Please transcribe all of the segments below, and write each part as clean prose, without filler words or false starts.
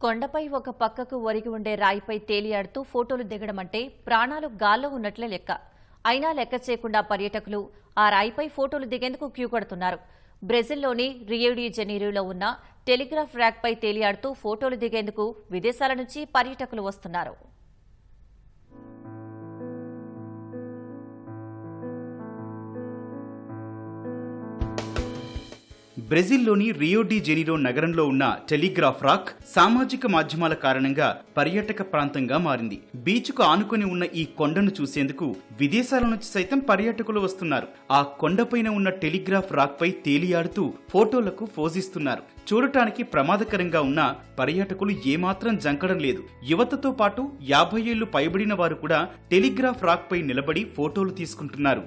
కొండపై ఒక పక్కకు ఒరిగి ఉండే రాయిపై తేలియాడుతూ ఫోటోలు దిగడమంటే ప్రాణాలు గాల్లో ఉన్నట్లే లెక్క. అయినా లెక్క చేయకుండా పర్యాటకులు ఆ రాయిపై ఫోటోలు దిగేందుకు క్యూ కడుతున్నారు. బ్రెజిల్లోని రియో డి జనీరోలో ఉన్న టెలిగ్రాఫ్ ర్యాక్పై తేలియాడుతూ ఫోటోలు దిగేందుకు విదేశాల నుంచి పర్యాటకులు వస్తున్నారు. బ్రెజిల్లోని రియో డి జెనీరో నగరంలో ఉన్న టెలిగ్రాఫ్ రాక్ సామాజిక మాధ్యమాల కారణంగా పర్యాటక ప్రాంతంగా మారింది. బీచ్కు ఆనుకుని ఉన్న ఈ కొండను చూసేందుకు విదేశాల నుంచి సైతం పర్యాటకులు వస్తున్నారు. ఆ కొండపైన ఉన్న టెలిగ్రాఫ్ రాక్ పై తేలియాడుతూ ఫోటోలకు పోజిస్తున్నారు. చూడటానికి ప్రమాదకరంగా ఉన్న పర్యాటకులు ఏమాత్రం జంకడం లేదు. యువతతో పాటు 50 ఏళ్లు పైబడిన వారు కూడా టెలిగ్రాఫ్ రాక్ పై నిలబడి ఫోటోలు తీసుకుంటున్నారు.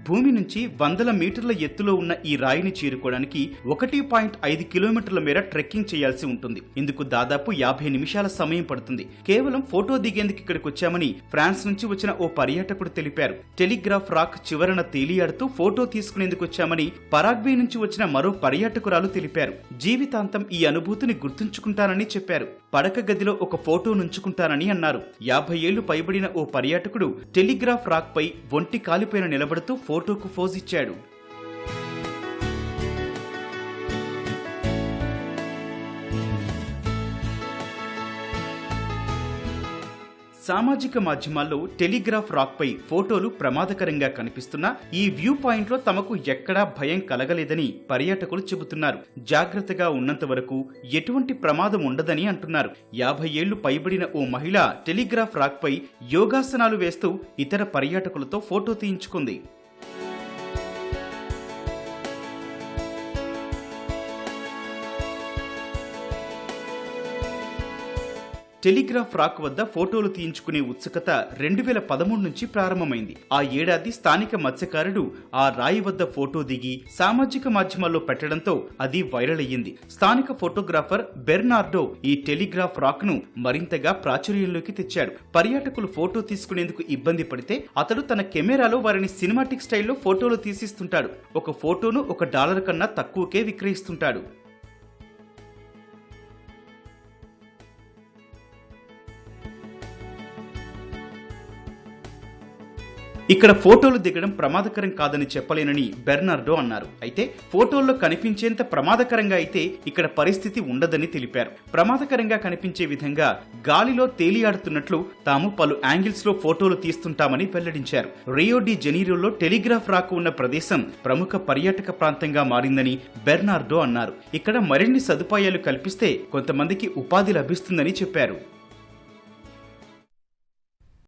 భూమి నుంచి 100 మీటర్ల ఎత్తులో ఉన్న ఈ రాయిని చేరుకోవడానికి 1.5 కిలోమీటర్ల మేర ట్రెక్కింగ్ చేయాల్సి ఉంటుంది. ఇందుకు దాదాపు 50 నిమిషాల సమయం పడుతుంది. కేవలం ఫోటో దిగేందుకు ఇక్కడికి వచ్చామని ఫ్రాన్స్ నుంచి వచ్చిన ఓ పర్యాటకుడు తెలిపారు. టెలిగ్రాఫ్ రాక్ చివరన తేలియాడుతూ ఫోటో తీసుకునేందుకు వచ్చామని పరాగ్వే నుంచి వచ్చిన మరో పర్యాటకురాలు తెలిపారు. జీవితాంతం ఈ అనుభూతిని గుర్తుంచుకుంటానని చెప్పారు. పడక గదిలో ఒక ఫోటో నుంచుకుంటానని అన్నారు. 50 ఏళ్లు పైబడిన ఓ పర్యాటకుడు టెలిగ్రాఫ్ రాక్ పై ఒంటి కాలిపైన నిలబడుతూ ఫోటోకు పోజ్ ఇచ్చాడు. సామాజిక మాధ్యమాల్లో టెలిగ్రాఫ్ రాక్ పై ఫోటోలు ప్రమాదకరంగా కనిపిస్తున్నా ఈ వ్యూ పాయింట్ లో తమకు ఎక్కడా భయం కలగలేదని పర్యాటకులు చెబుతున్నారు. జాగ్రత్తగా ఉన్నంత వరకు ఎటువంటి ప్రమాదం ఉండదని అంటున్నారు. 50 ఏళ్లు పైబడిన ఓ మహిళ టెలిగ్రాఫ్ రాక్ పై యోగాసనాలు వేస్తూ ఇతర పర్యాటకులతో ఫోటో తీయించుకుంది. టెలిగ్రాఫ్ రాక్ వద్ద ఫోటోలు తీయించుకునే ఉత్సుకత 2013 నుంచి ప్రారంభమైంది. ఆ ఏడాది స్థానిక మత్స్యకారుడు ఆ రాయి వద్ద ఫోటో దిగి సామాజిక మాధ్యమాల్లో పెట్టడంతో అది వైరల్ అయ్యింది. స్థానిక ఫోటోగ్రాఫర్ బెర్నార్డో ఈ టెలిగ్రాఫ్ రాక్ ను మరింతగా ప్రాచుర్యంలోకి తెచ్చాడు. పర్యాటకులు ఫోటో తీసుకునేందుకు ఇబ్బంది పడితే అతడు తన కెమెరాలో వారిని సినిమాటిక్ స్టైల్లో ఫోటోలు తీసిస్తుంటాడు. ఒక ఫోటోను $1 కన్నా తక్కువకే విక్రయిస్తుంటాడు. ఇక్కడ ఫోటోలు దిగడం ప్రమాదకరం కాదని చెప్పలేనని బెర్నార్డో అన్నారు. అయితే ఫోటోల్లో కనిపించేంత ప్రమాదకరంగా అయితే ఇక్కడ పరిస్థితి ఉండదని తెలిపారు. ప్రమాదకరంగా కనిపించే విధంగా గాలిలో తేలియాడుతున్నట్లు తాము పలు యాంగిల్స్ లో ఫోటోలు తీస్తుంటామని వెల్లడించారు. రియో డి జెనీరోలో టెలిగ్రాఫ్ రాక్ ఉన్న ప్రదేశం ప్రముఖ పర్యాటక ప్రాంతంగా మారిందని బెర్నార్డో అన్నారు. ఇక్కడ మరిన్ని సదుపాయాలు కల్పిస్తే కొంతమందికి ఉపాధి లభిస్తుందని చెప్పారు.